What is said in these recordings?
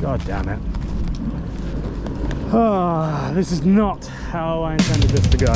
God damn it. Ah, this is not how I intended this to go.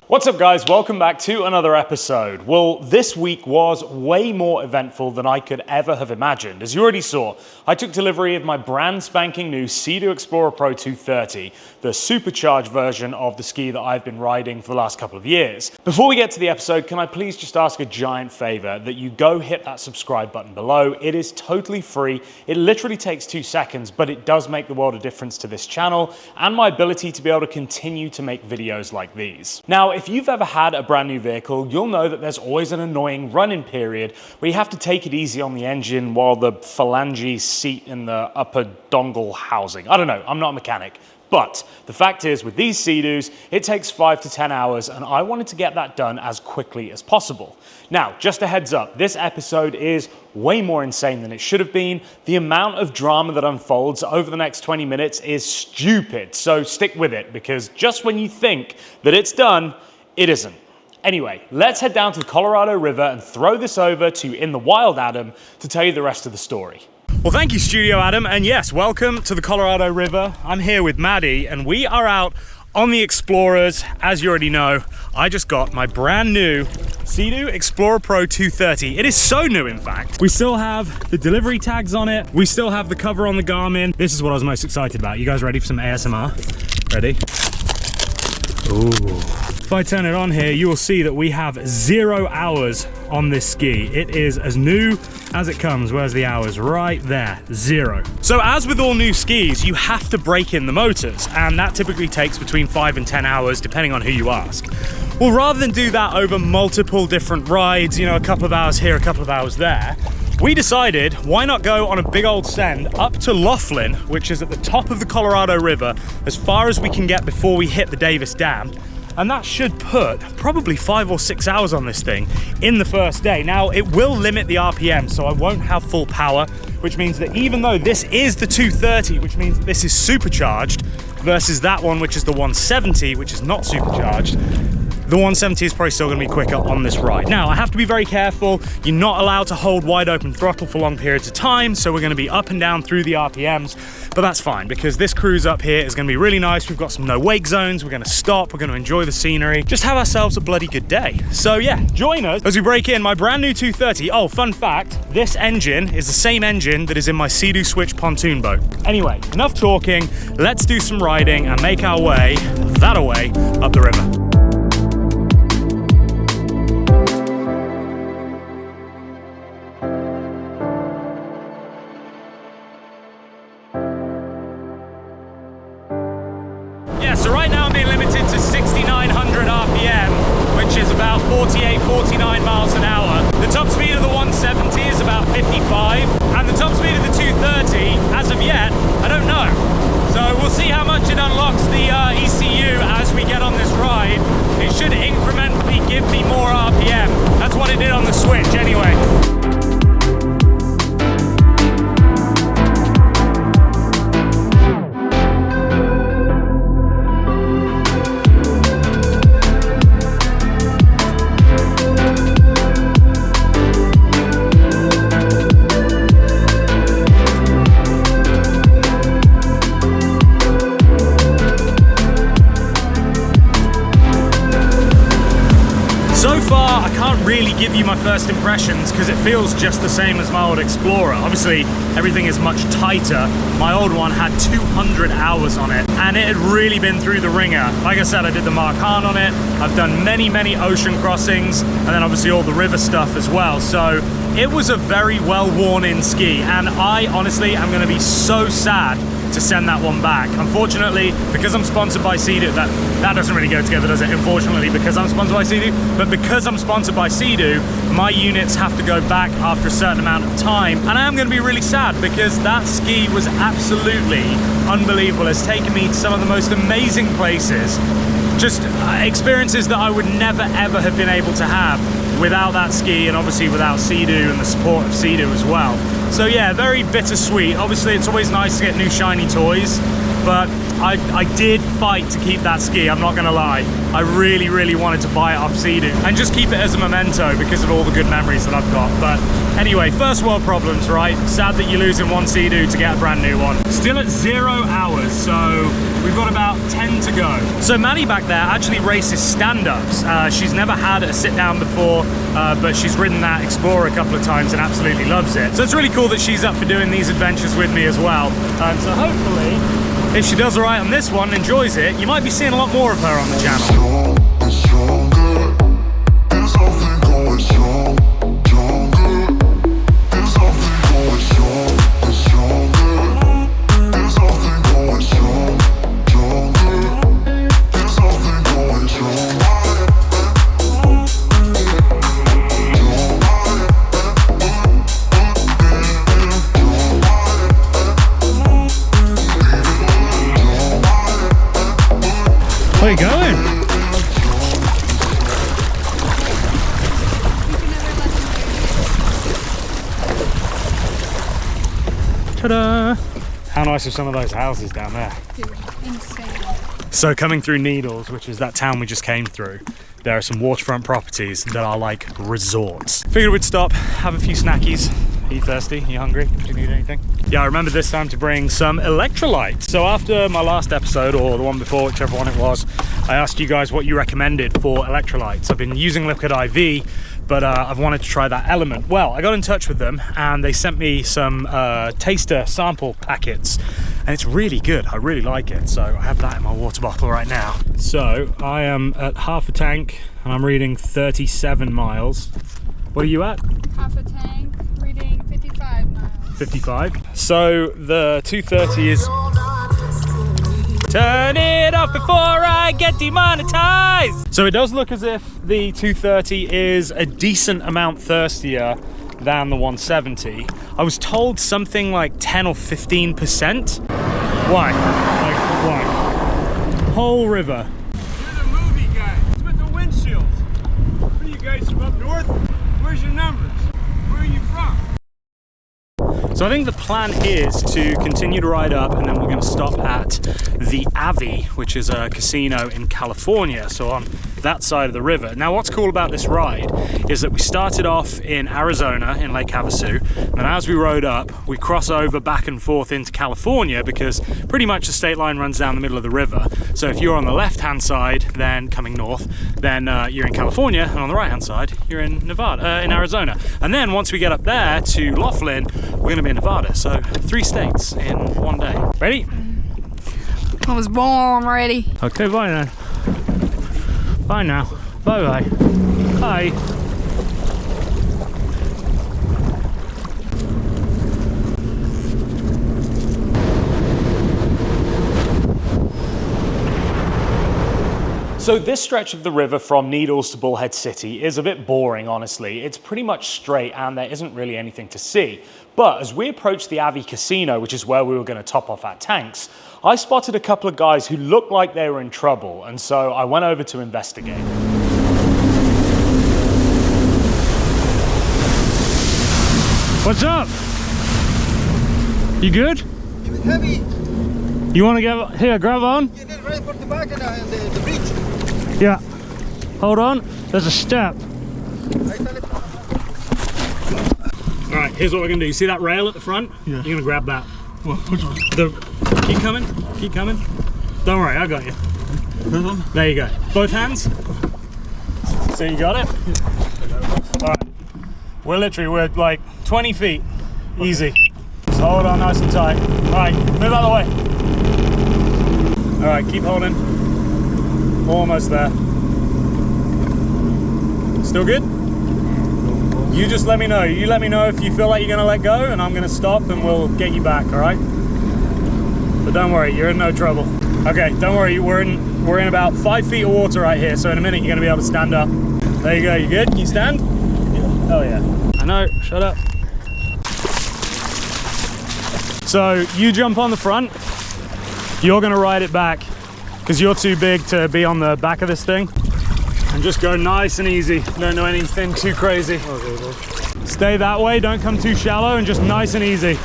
What's up guys, welcome back to another episode. Well, this week was way more eventful than I could ever have imagined. As you already saw, I took delivery of my brand spanking new SeaDoo Explorer Pro 230, the supercharged version of the ski that I've been riding for the last couple of years. Before we get to the episode, can I please just ask a giant favor that you go hit that subscribe button below. It is totally free. It literally takes 2 seconds, but it does make the world of difference to this channel and my ability to be able to continue to make videos like these. Now, if you've ever had a brand new vehicle, you'll know that there's always an annoying run-in period where you have to take it easy on the engine while the phalange seat in the upper dongle housing. I don't know, I'm not a mechanic. But the fact is, with these SeaDoos, it takes 5 to 10 hours, and I wanted to get that done as quickly as possible. Now, just a heads up, this episode is way more insane than it should have been. The amount of drama that unfolds over the next 20 minutes is stupid, so stick with it, because just when you think that it's done, it isn't. Anyway, let's head down to the Colorado River and throw this over to In the Wild Adam to tell you the rest of the story. Well, thank you, Studio Adam, and yes, welcome to the Colorado River. I'm here with Maddie, and we are out on the Explorers. As you already know, I just got my brand new SeaDoo Explorer Pro 230. It is so new, in fact. We still have the delivery tags on it. We still have the cover on the Garmin. This is what I was most excited about. You guys ready for some ASMR? Ready? Ooh. If I turn it on here, you will see that we have 0 hours on this ski. It is as new as it comes. Where's the hours? Right there, 0. So as with all new skis, you have to break in the motors, and that typically takes between 5 and 10 hours, depending on who you ask. Well, rather than do that over multiple different rides, you know, a couple of hours here, a couple of hours there, we decided, why not go on a big old send up to Laughlin, which is at the top of the Colorado River, as far as we can get before we hit the Davis Dam. And that should put probably 5 or 6 hours on this thing in the first day. Now, it will limit the RPM, so I won't have full power, which means that even though this is the 230, which means this is supercharged, versus that one, which is the 170, which is not supercharged, the 170 is probably still gonna be quicker on this ride. Now, I have to be very careful. You're not allowed to hold wide open throttle for long periods of time, so we're gonna be up and down through the RPMs, but that's fine because this cruise up here is gonna be really nice. We've got some no wake zones. We're gonna stop, we're gonna enjoy the scenery, just have ourselves a bloody good day. So yeah, join us as we break in my brand new 230. Oh, fun fact, this engine is the same engine that is in my SeaDoo Switch pontoon boat. Anyway, enough talking, let's do some riding and make our way, that-a-way, up the river. So right now I'm being limited to 6,900 RPM, which is about 48, 49 miles an hour. The top speed of the 170 is about 55, and the top speed of the 230, as of yet, I don't know. So we'll see how much it unlocks the ECU as we get on this ride. It should incrementally give me more RPM. That's what it did on the Switch anyway. So far, I can't really give you my first impressions because it feels just the same as my old Explorer. Obviously, everything is much tighter. My old one had 200 hours on it, and it had really been through the ringer. Like I said, I did the Mark Hahn on it. I've done many, many ocean crossings, and then obviously all the river stuff as well. So it was a very well-worn-in ski, and I honestly am going to be so sad to send that one back. Unfortunately, because I'm sponsored by SeaDoo, that doesn't really go together, does it? Unfortunately, because I'm sponsored by SeaDoo, but because I'm sponsored by SeaDoo, my units have to go back after a certain amount of time, and I am going to be really sad because that ski was absolutely unbelievable. It's taken me to some of the most amazing places, just experiences that I would never ever have been able to have without that ski, and obviously without SeaDoo and the support of SeaDoo as well. So yeah, very bittersweet. Obviously it's always nice to get new shiny toys, but I did fight to keep that ski, I'm not gonna lie. I really, really wanted to buy it off SeaDoo and just keep it as a memento because of all the good memories that I've got. But anyway, first world problems, right? Sad that you're losing one SeaDoo to get a brand new one. Still at 0 hours, so we've got about 10 to go. So Maddie back there actually races stand-ups. She's never had a sit-down before, but she's ridden that Explorer a couple of times and absolutely loves it. So it's really cool that she's up for doing these adventures with me as well. And so hopefully, if she does all right on this one, enjoys it, you might be seeing a lot more of her on the channel. Where are you going? Ta-da! How nice are some of those houses down there? Dude, insane. So coming through Needles, which is that town we just came through, there are some waterfront properties that are like resorts. Figured we'd stop, have a few snackies. Are you thirsty? Are you hungry? Do you need anything? Yeah, I remember this time to bring some electrolytes. So after my last episode, or the one before, whichever one it was, I asked you guys what you recommended for electrolytes. I've been using Liquid IV, but I've wanted to try that Element. Well, I got in touch with them and they sent me some taster sample packets, and it's really good. I really like it. So I have that in my water bottle right now. So I am at half a tank and I'm reading 37 miles. What are you at? Half a tank, reading 55 miles. 55. So the 230 is... Turn it off before I get demonetized! So it does look as if the 230 is a decent amount thirstier than the 170. I was told something like 10 or 15%. Why? Like, why? Whole river. You're the movie guy. It's with the windshield. What are you guys from up north? Where's your numbers? Where are you from? So I think the plan is to continue to ride up, and then we're going to stop at the Avi, which is a casino in California, so on that side of the river. Now what's cool about this ride is that we started off in Arizona in Lake Havasu, and then as we rode up we cross over back and forth into California because pretty much the state line runs down the middle of the river. So if you're on the left hand side then coming north, then you're in California, and on the right hand side you're in Nevada, in Arizona. And then once we get up there to Laughlin, we're going to be in Nevada. So 3 states in one day. Ready? I was born ready. Okay, bye then. Bye now. Bye bye. Bye. So this stretch of the river from Needles to Bullhead City is a bit boring, honestly. It's pretty much straight and there isn't really anything to see. But as we approached the Avi Casino, which is where we were going to top off our tanks, I spotted a couple of guys who looked like they were in trouble, and so I went over to investigate. What's up? You good? It's heavy. You want to get here, grab on? Get it right for the back and the bridge. Yeah. Hold on. There's a step. All right, here's what we're gonna do. You see that rail at the front? Yeah. You're gonna grab that. Well, which one? Keep coming. Keep coming. Don't worry, I got you. This one? There you go. Both hands. So you got it? All right. We're like 20 feet. Easy. Just hold on nice and tight. All right, move out of the way. All right, keep holding. Almost there. Still good? You just let me know. You let me know if you feel like you're gonna let go, and I'm gonna stop and we'll get you back, all right? But don't worry, you're in no trouble. Okay, don't worry, we're in about 5 feet of water right here, so in a minute you're gonna be able to stand up. There you go, you good? Can you stand? Yeah. Oh yeah. I know, shut up. So you jump on the front, you're gonna ride it back, because you're too big to be on the back of this thing. And just go nice and easy. Don't do anything too crazy. Stay that way, don't come too shallow, and just nice and easy.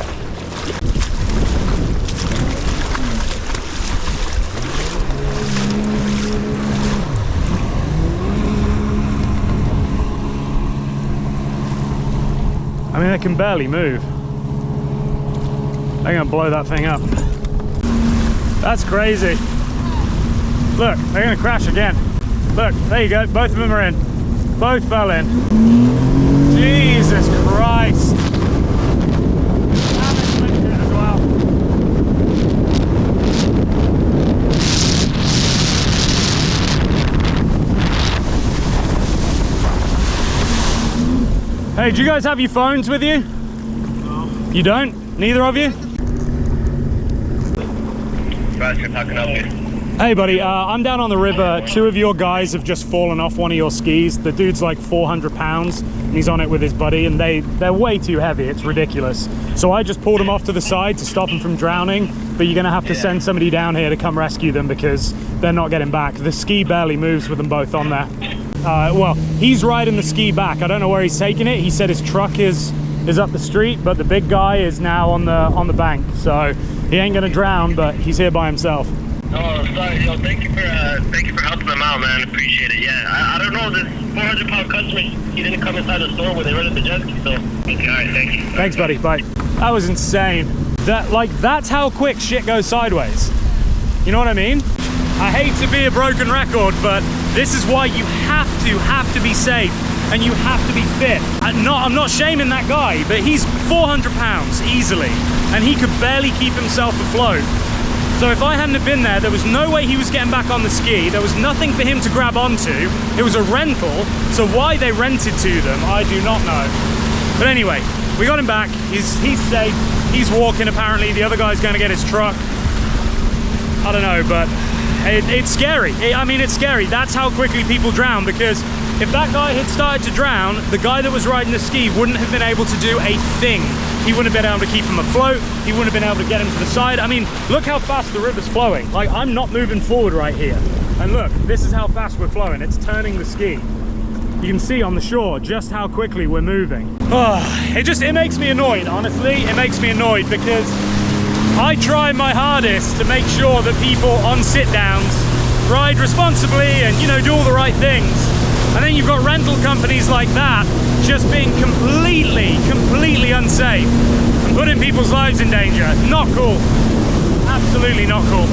I mean, they can barely move. They're gonna blow that thing up. That's crazy. Look, they're gonna crash again. Look, there you go, both of them are in. Both fell in. Jesus Christ. As well. Hey, do you guys have your phones with you? No. You don't? Neither of you? Hey buddy, I'm down on the river. 2 of your guys have just fallen off one of your skis. The dude's like 400 pounds and he's on it with his buddy, and they're way too heavy. It's ridiculous. So I just pulled them off to the side to stop them from drowning, but you're gonna have to send somebody down here to come rescue them because they're not getting back. The ski barely moves with them both on there. Well, he's riding the ski back. I don't know where he's taking it. He said his truck is up the street, but the big guy is now on the bank. So he ain't gonna drown, but he's here by himself. Oh, sorry, yo, thank you for helping them out, man. Appreciate it. Yeah, I don't know, this 400-pound customer, he didn't come inside the store where they rented the jet ski, so. Okay, all right, thank you. Thanks, buddy. Bye. That was insane. That's how quick shit goes sideways. You know what I mean? I hate to be a broken record, but this is why you have to be safe and you have to be fit. I'm not shaming that guy, but he's 400 pounds easily, and he could barely keep himself afloat. So if I hadn't have been there, there was no way he was getting back on the ski. There was nothing for him to grab onto. It was a rental, so why they rented to them, I do not know. But anyway, we got him back. He's safe. He's walking apparently. The other guy's going to get his truck. I don't know, but it's scary. I mean, it's scary. That's how quickly people drown, because if that guy had started to drown, the guy that was riding the ski wouldn't have been able to do a thing. He wouldn't have been able to keep him afloat. He wouldn't have been able to get him to the side. I mean, look how fast the river's flowing. Like, I'm not moving forward right here. And look, this is how fast we're flowing. It's turning the ski. You can see on the shore just how quickly we're moving. Oh, it makes me annoyed, honestly. It makes me annoyed because I try my hardest to make sure that people on sit-downs ride responsibly and, you know, do all the right things. And then you've got rental companies like that just being completely unsafe and putting people's lives in danger. Not cool. Absolutely not cool.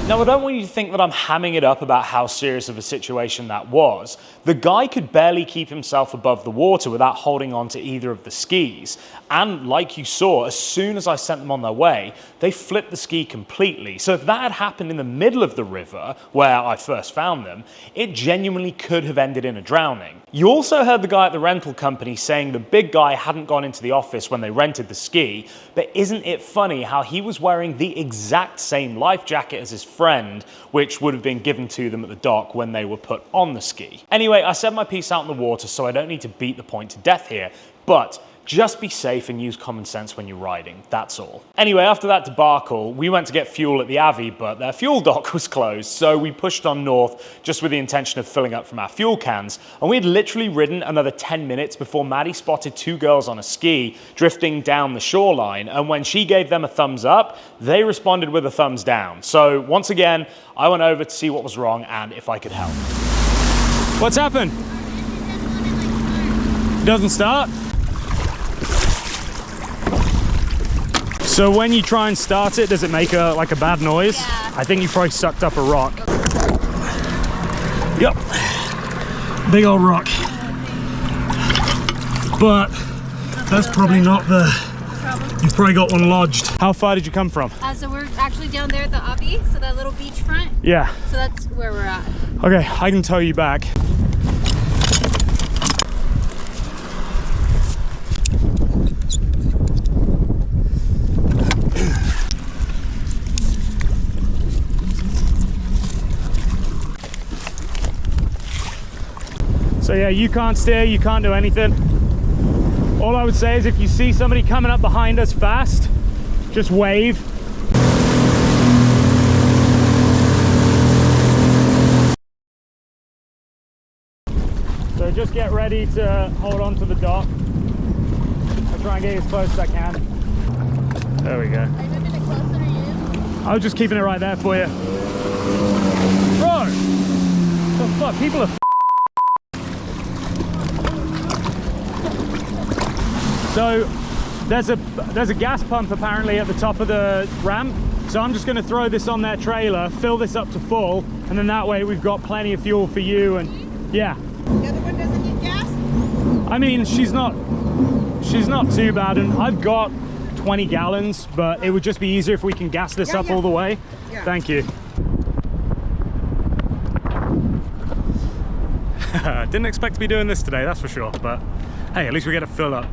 Now, I don't want you to think that I'm hamming it up about how serious of a situation that was. The guy could barely keep himself above the water without holding on to either of the skis. And like you saw, as soon as I sent them on their way, they flipped the ski completely. So if that had happened in the middle of the river, where I first found them, it genuinely could have ended in a drowning. You also heard the guy at the rental company saying the big guy hadn't gone into the office when they rented the ski, but isn't it funny how he was wearing the exact same life jacket as his friend, which would have been given to them at the dock when they were put on the ski. Anyway, I said my piece out in the water, so I don't need to beat the point to death here, but just be safe and use common sense when you're riding, that's all. Anyway, after that debacle, we went to get fuel at the Avi, but their fuel dock was closed, so we pushed on north just with the intention of filling up from our fuel cans, and we had literally ridden another 10 minutes before Maddie spotted 2 girls on a ski drifting down the shoreline, and when she gave them a thumbs up, they responded with a thumbs down. So once again, I went over to see what was wrong and if I could help. What's happened? It doesn't start? So when you try and start it, does it make like a bad noise? Yeah. I think you probably sucked up a rock. Yep. Big old rock. But that's probably not the... You've probably got one lodged. How far did you come from? So we're actually down there at the Avi, so that little beachfront. Yeah. So that's where we're at. Okay, I can tow you back. So yeah, you can't steer, you can't do anything. All I would say is if you see somebody coming up behind us fast, just wave. So just get ready to hold on to the dock. I'll try and get as close as I can. There we go. Are you moving it closer to you? I was just keeping it right there for you. Bro! What the fuck? People are So there's a gas pump apparently at the top of the ramp. So I'm just going to throw this on their trailer, fill this up to full, and then that way we've got plenty of fuel for you. And yeah. The other one doesn't need gas? I mean, she's not too bad, and I've got 20 gallons, but it would just be easier if we can gas this up all the way. Yeah. Thank you. Didn't expect to be doing this today, that's for sure, but hey, at least we get it filled up.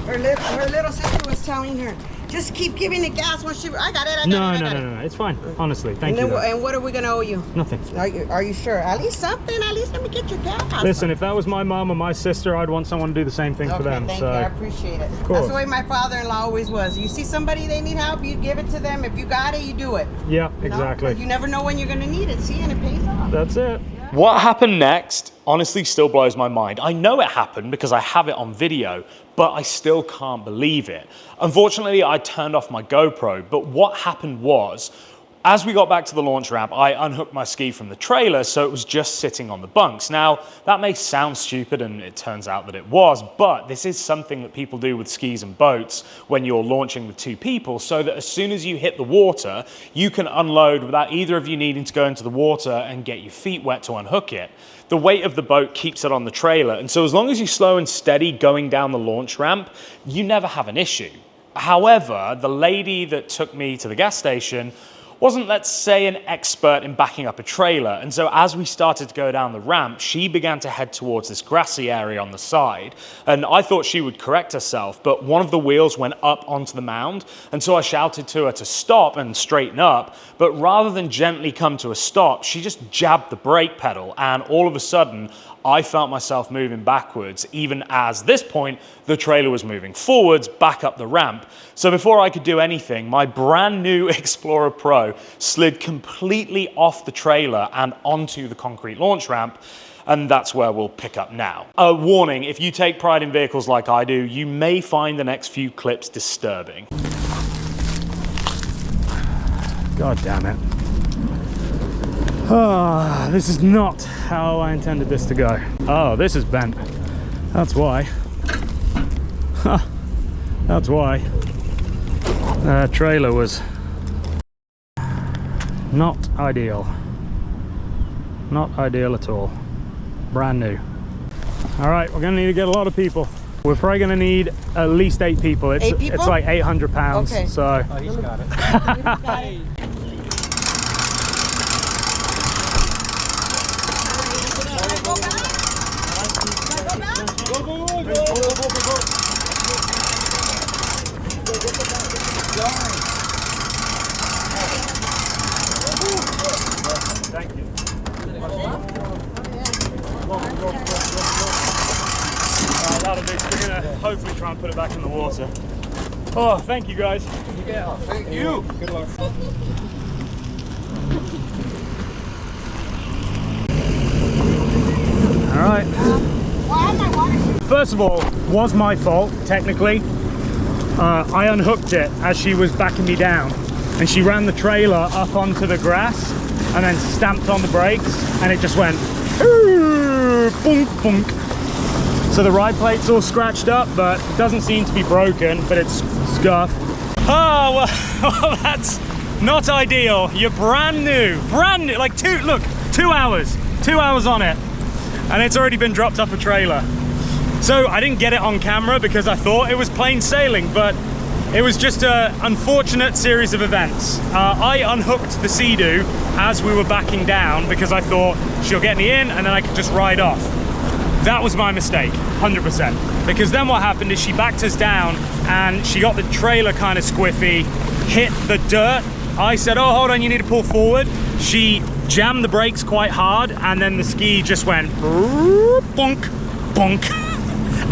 Her little sister was telling her, just keep giving it gas when she, I got it, No, it's fine, honestly, thank you. And what are we gonna owe you? Nothing. Are you sure? At least something, at least let me get your gas. Listen, if that was my mom or my sister, I'd want someone to do the same thing for them. Thank so you, I appreciate it. Of course. That's the way my father-in-law always was. You see somebody, they need help, you give it to them. If you got it, you do it. Yeah, You know? exactly. You never know when you're gonna need it, see, and it pays off. That's it. What happened next honestly still blows my mind. I know it happened because I have it on video, but I still can't believe it. Unfortunately, I turned off my GoPro, but what happened was, as we got back to the launch ramp, I unhooked my ski from the trailer, so it was just sitting on the bunks. Now, that may sound stupid, and it turns out that it was, but this is something that people do with skis and boats when you're launching with two people, so that as soon as you hit the water, you can unload without either of you needing to go into the water and get your feet wet to unhook it. The weight of the boat keeps it on the trailer, and so as long as you're slow and steady going down the launch ramp, you never have an issue. However, the lady that took me to the gas station wasn't, let's say, an expert in backing up a trailer. And so as we started to go down the ramp, she began to head towards this grassy area on the side. And I thought she would correct herself, but one of the wheels went up onto the mound. And so I shouted to her to stop and straighten up. But rather than gently come to a stop, she just jabbed the brake pedal. And all of a sudden, I felt myself moving backwards, even as this point, the trailer was moving forwards, back up the ramp. So before I could do anything, my brand new Explorer Pro slid completely off the trailer and onto the concrete launch ramp. And that's where we'll pick up now. A warning, if you take pride in vehicles like I do, you may find the next few clips disturbing. God damn it. Oh, this is not how I intended this to go. Oh, this is bent. That's why. Huh. That's why. That trailer was not ideal. Not ideal at all. Brand new. All right, we're gonna need to get a lot of people. We're probably gonna need at least 8 people. It's 8 people? It's like 800 pounds. Okay. So. Oh, he's got it. Got it. Thank you. That'll do. We're gonna hopefully try and put it back in the water. Oh, thank you guys. Yeah, thank you. Good luck. All right. First of all, was my fault, technically. I unhooked it as she was backing me down, and she ran the trailer up onto the grass and then stamped on the brakes, and it just went bunk bunk. So the ride plate's all scratched up, but it doesn't seem to be broken, but it's scuffed. Oh, well, that's not ideal. You're brand new, like 2 hours on it, and it's already been dropped off a trailer. So I didn't get it on camera because I thought it was plain sailing, but it was just an unfortunate series of events. I unhooked the SeaDoo as we were backing down because I thought she'll get me in and then I could just ride off. That was my mistake, 100%. Because then what happened is she backed us down and she got the trailer kind of squiffy, hit the dirt. I said, oh, hold on, you need to pull forward. She jammed the brakes quite hard and then the ski just went bonk, bonk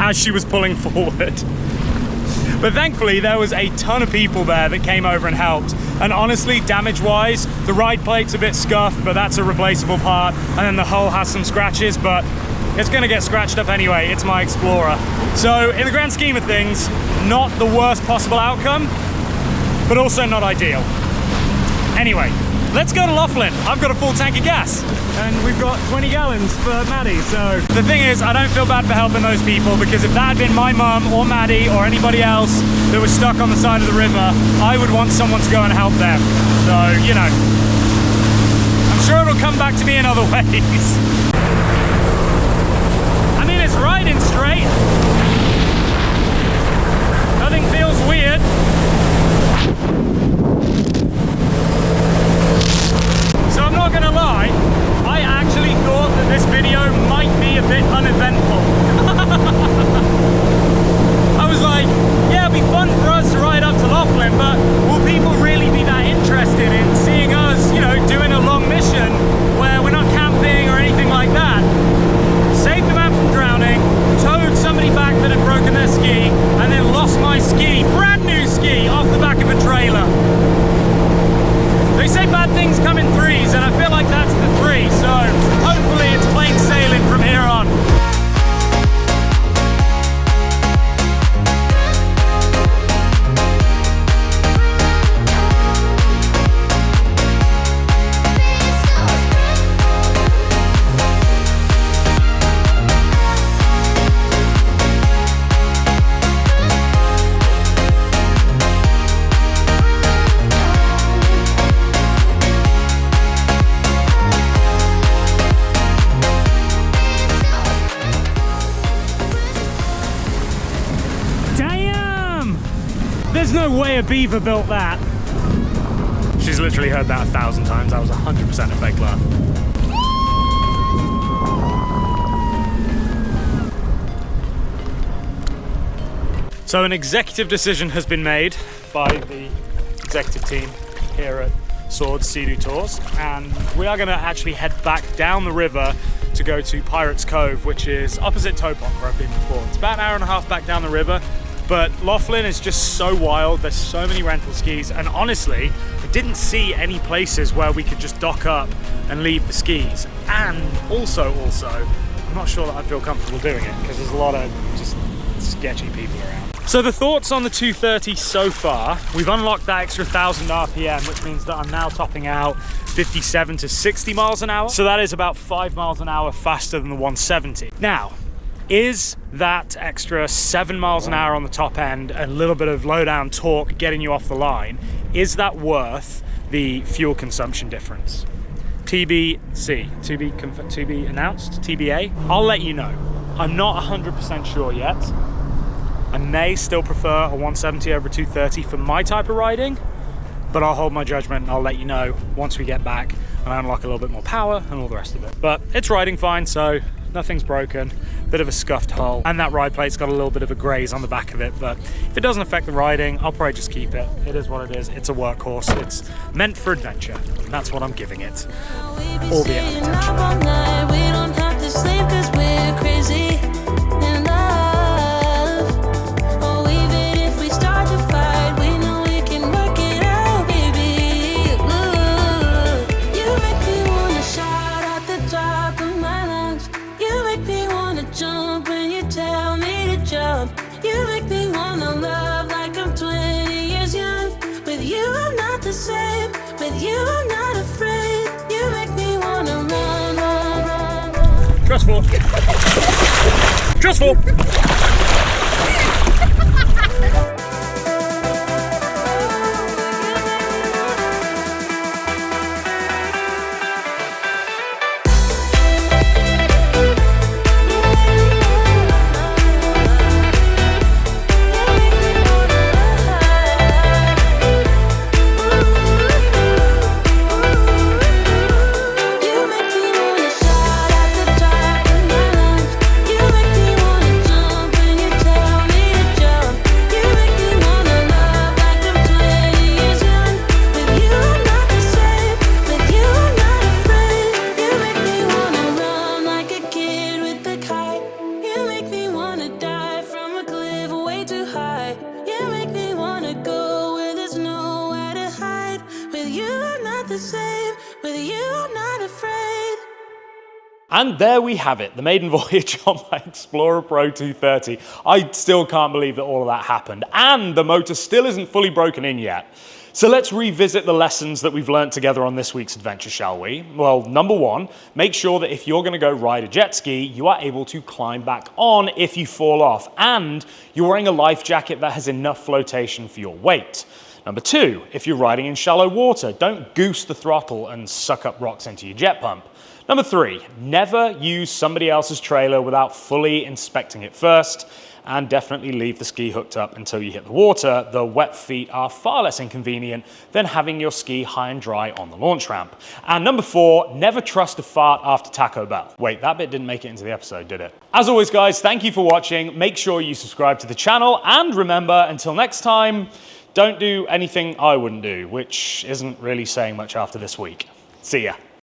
as she was pulling forward. But thankfully there was a ton of people there that came over and helped. And honestly, damage-wise, the ride plate's a bit scuffed, but that's a replaceable part. And then the hull has some scratches, but it's gonna get scratched up anyway. It's my Explorer. So in the grand scheme of things, not the worst possible outcome, but also not ideal. Anyway, let's go to Laughlin. I've got a full tank of gas. And we've got 20 gallons for Maddie, so. The thing is, I don't feel bad for helping those people, because if that had been my mum or Maddie or anybody else that was stuck on the side of the river, I would want someone to go and help them. So, you know, I'm sure it'll come back to me in other ways. I mean, it's riding straight. Nothing feels weird. So I'm not gonna lie, I actually thought that this video might be a bit uneventful. I was like, yeah, it'd be fun for us to ride up to Laughlin, but will people really be that interested in seeing us, you know, doing a long mission where we're not camping or anything like that? Saved the man from drowning, towed somebody back that had broken their ski, and then lost my ski, brand new ski, off the back of a trailer. They say bad things come in threes, and I feel like that's the three, so hopefully it's plain sailing from here on. There's no way a beaver built that. She's literally heard that 1,000 times. That was 100% a fake laugh. So an executive decision has been made by the executive team here at Swords SeaDoo Tours, and we are going to actually head back down the river to go to Pirates Cove, which is opposite Topon, where I've been before. It's about an hour and a half back down the river. But Laughlin is just so wild, there's so many rental skis, and honestly, I didn't see any places where we could just dock up and leave the skis. And also, I'm not sure that I'd feel comfortable doing it, because there's a lot of just sketchy people around. So the thoughts on the 230 so far, we've unlocked that extra 1,000 RPM, which means that I'm now topping out 57 to 60 miles an hour. So that is about 5 miles an hour faster than the 170. Now, is that extra 7 miles an hour on the top end, a little bit of low down torque getting you off the line, is that worth the fuel consumption difference? TBC, to be announced, TBA. I'll let you know. I'm not 100% sure yet. I may still prefer a 170 over 230 for my type of riding, but I'll hold my judgment and I'll let you know once we get back and I unlock a little bit more power and all the rest of it. But it's riding fine, so nothing's broken. Bit of a scuffed hull, and that ride plate's got a little bit of a graze on the back of it, but if it doesn't affect the riding, I'll probably just keep it. It is what it is. It's a workhorse. It's meant for adventure, and that's what I'm giving it. Albeit unintentional. We don't have to sleep 'cause we're crazy in love. Oh, even if we start to fight, we know we can work it out, baby. Ooh, you make me wanna shout at the top of my lungs. You make me wanna jump when you tell me to jump. You make me wanna love like I'm 20 years young. With you I'm not the same. With you I'm not afraid. You make me wanna run, run, run, run. Trustful. Trustful. And there we have it, the maiden voyage on my Explorer Pro 230. I still can't believe that all of that happened, and the motor still isn't fully broken in yet. So let's revisit the lessons that we've learned together on this week's adventure, shall we? Well, number one, make sure that if you're going to go ride a jet ski, you are able to climb back on if you fall off, and you're wearing a life jacket that has enough flotation for your weight. Number two, if you're riding in shallow water, don't goose the throttle and suck up rocks into your jet pump. Number three, never use somebody else's trailer without fully inspecting it first. And definitely leave the ski hooked up until you hit the water. The wet feet are far less inconvenient than having your ski high and dry on the launch ramp. And number four, never trust a fart after Taco Bell. Wait, that bit didn't make it into the episode, did it? As always, guys, thank you for watching. Make sure you subscribe to the channel. And remember, until next time, don't do anything I wouldn't do, which isn't really saying much after this week. See ya.